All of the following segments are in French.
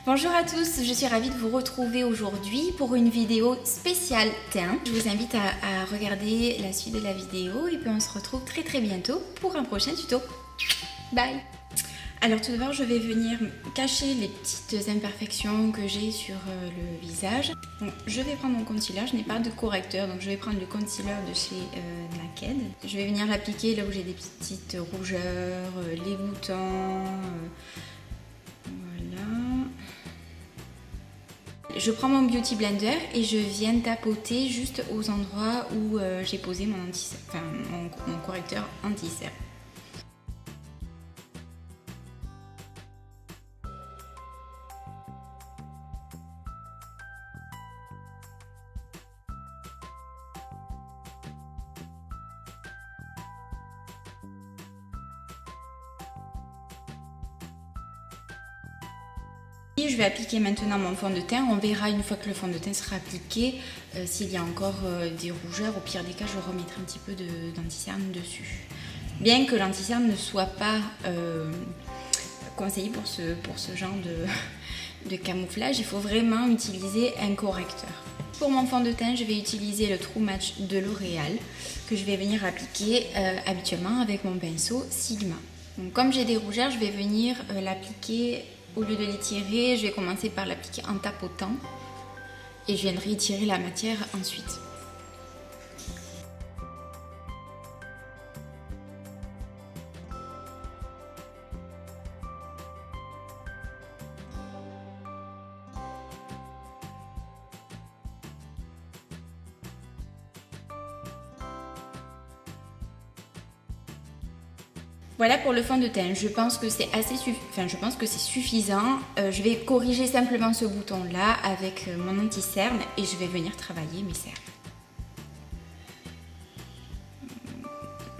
Bonjour à tous, je suis ravie de vous retrouver aujourd'hui pour une vidéo spéciale teint. Je vous invite à regarder la suite de la vidéo et puis on se retrouve très bientôt pour un prochain tuto. Bye! Alors tout d'abord, je vais venir cacher les petites imperfections que j'ai sur le visage. Donc, je vais prendre mon concealer, je n'ai pas de correcteur, donc je vais prendre le concealer de chez Naked. Je vais venir l'appliquer là où j'ai des petites rougeurs, les boutons, voilà. Je prends mon Beauty Blender et je viens tapoter juste aux endroits où j'ai posé mon correcteur anti-cerne. Je vais appliquer maintenant mon fond de teint. On verra une fois que le fond de teint sera appliqué s'il y a encore des rougeurs. Au pire des cas, je remettrai un petit peu d'anti-cerne dessus. Bien que l'anti-cerne ne soit pas conseillé pour ce genre de camouflage, il faut vraiment utiliser un correcteur. Pour mon fond de teint, je vais utiliser le True Match de L'Oréal que je vais venir appliquer habituellement avec mon pinceau Sigma. Donc, comme j'ai des rougeurs, je vais venir l'appliquer. Au lieu de l'étirer, je vais commencer par l'appliquer en tapotant et je viendrai étirer la matière ensuite. Voilà pour le fond de teint, je pense que c'est suffisant. Je vais corriger simplement ce bouton là avec mon anti-cerne et je vais venir travailler mes cernes.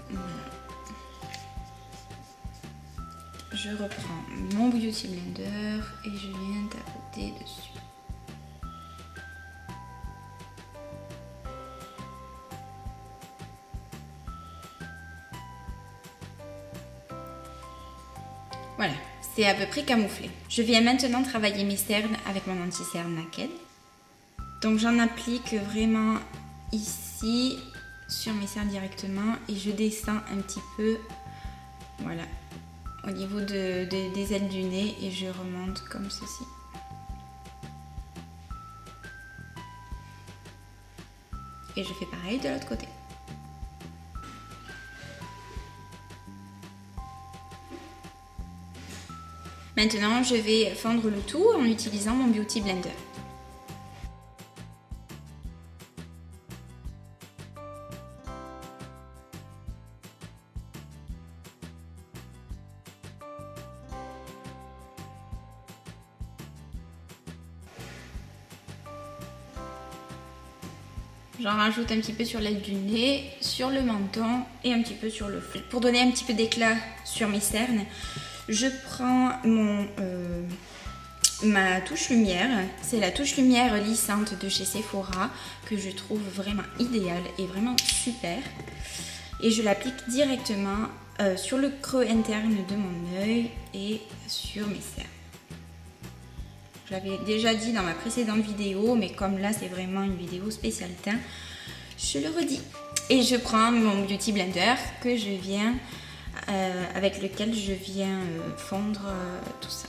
Voilà. Je reprends mon Beauty Blender et je viens tapoter dessus. Voilà, c'est à peu près camouflé. Je viens maintenant travailler mes cernes avec mon anti-cerne Naked. Donc j'en applique vraiment ici sur mes cernes directement et je descends un petit peu, voilà, au niveau des ailes du nez et je remonte comme ceci. Et je fais pareil de l'autre côté. Maintenant, je vais fondre le tout en utilisant mon Beauty Blender. J'en rajoute un petit peu sur l'aile du nez, sur le menton et un petit peu sur le front. Pour donner un petit peu d'éclat sur mes cernes, je prends ma touche lumière. C'est la touche lumière lissante de chez Sephora que je trouve vraiment idéale et vraiment super. Et je l'applique directement sur le creux interne de mon œil et sur mes cernes. Je l'avais déjà dit dans ma précédente vidéo, mais comme là c'est vraiment une vidéo spéciale teint, je le redis. Et je prends mon Beauty Blender que je viens, avec lequel je viens fondre tout ça.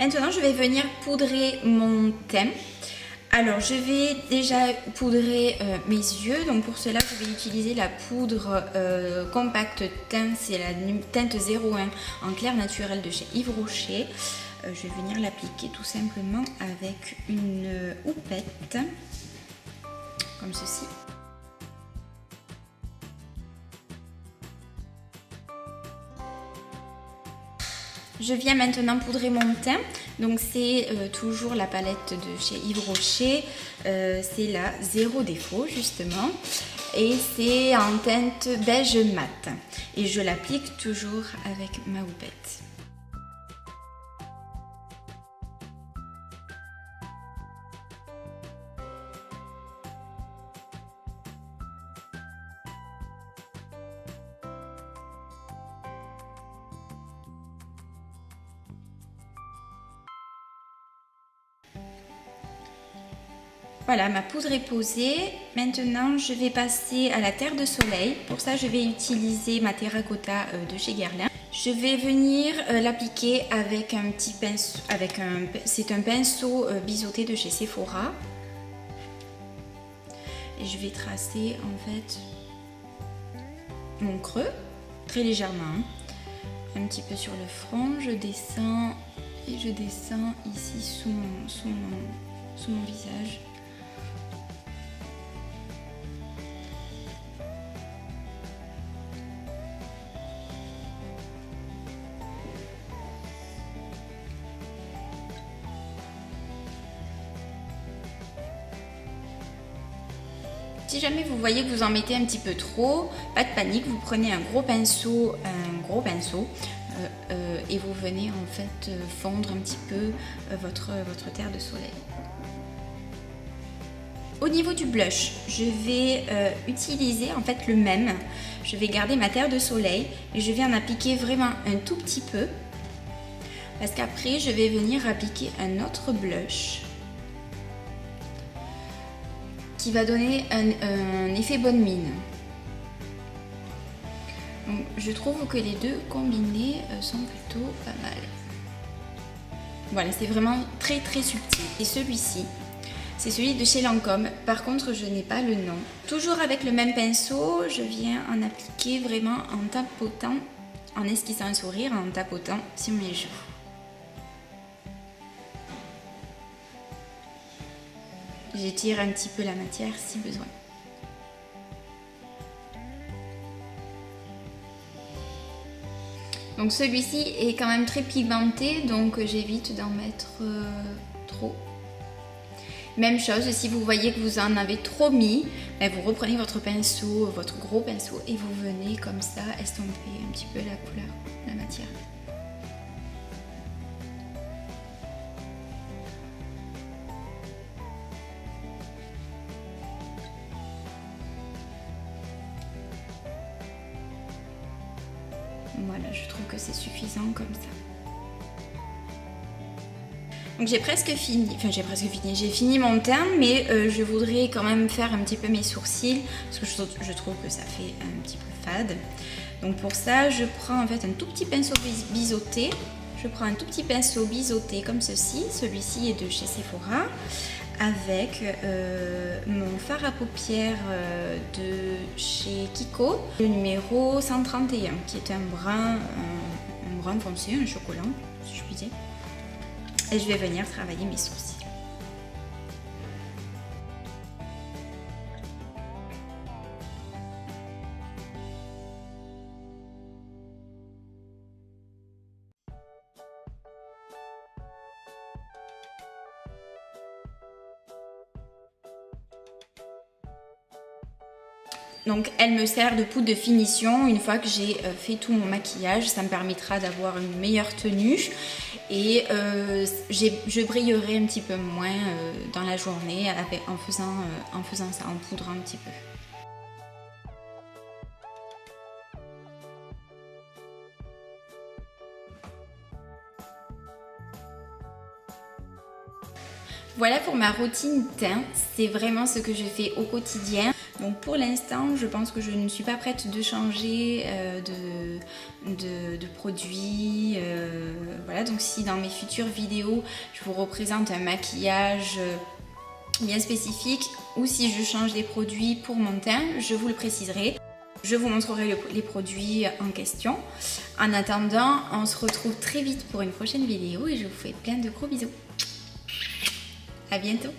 Maintenant, je vais venir poudrer mon teint. Alors, je vais déjà poudrer mes yeux. Donc, pour cela, je vais utiliser la poudre Compact Teint. C'est la teinte 01 en clair naturel de chez Yves Rocher. Je vais venir l'appliquer tout simplement avec une houppette, comme ceci. Je viens maintenant poudrer mon teint. Donc c'est toujours la palette de chez Yves Rocher. C'est la Zéro Défaut justement. Et c'est en teinte beige mat. Et je l'applique toujours avec ma houppette. Voilà, ma poudre est posée. Maintenant, je vais passer à la terre de soleil. Pour ça, je vais utiliser ma terracotta de chez Guerlain. Je vais venir l'appliquer avec un petit pinceau, c'est un pinceau biseauté de chez Sephora. Et je vais tracer en fait mon creux, très légèrement. Un petit peu sur le front, je descends et je descends ici sous mon visage. Si jamais vous voyez que vous en mettez un petit peu trop, pas de panique, vous prenez un gros pinceau, et vous venez en fait fondre un petit peu votre terre de soleil. Au niveau du blush, je vais utiliser en fait le même. Je vais garder ma terre de soleil et je vais en appliquer vraiment un tout petit peu. Parce qu'après, je vais venir appliquer un autre blush qui va donner un effet bonne mine. Donc, je trouve que les deux combinés sont plutôt pas mal. Voilà, c'est vraiment très très subtil. Et celui-ci, c'est celui de chez Lancôme. Par contre, je n'ai pas le nom. Toujours avec le même pinceau, je viens en appliquer vraiment en tapotant, en esquissant un sourire, en tapotant sur mes joues. J'étire un petit peu la matière si besoin. Donc celui-ci est quand même très pigmenté, donc j'évite d'en mettre trop. Même chose, si vous voyez que vous en avez trop mis, vous reprenez votre pinceau, votre gros pinceau, et vous venez comme ça estomper un petit peu la couleur, la matière. Voilà, je trouve que c'est suffisant comme ça. Donc j'ai presque fini, j'ai fini mon teint, mais je voudrais quand même faire un petit peu mes sourcils, parce que je trouve que ça fait un petit peu fade. Donc pour ça, je prends en fait un tout petit pinceau biseauté. Je prends un tout petit pinceau biseauté comme ceci, celui-ci est de chez Sephora, avec mon fard à paupières de chez Kiko, le numéro 131, qui est un brun foncé, un chocolat, si je puis dire. Et je vais venir travailler mes sourcils. Donc elle me sert de poudre de finition une fois que j'ai fait tout mon maquillage. Ça me permettra d'avoir une meilleure tenue et je brillerai un petit peu moins dans la journée en faisant ça, en poudrant un petit peu. Voilà pour ma routine teint, c'est vraiment ce que je fais au quotidien. Donc pour l'instant, je pense que je ne suis pas prête de changer de produit. Voilà, donc si dans mes futures vidéos, je vous représente un maquillage bien spécifique ou si je change des produits pour mon teint, je vous le préciserai. Je vous montrerai les produits en question. En attendant, on se retrouve très vite pour une prochaine vidéo et je vous fais plein de gros bisous. À bientôt!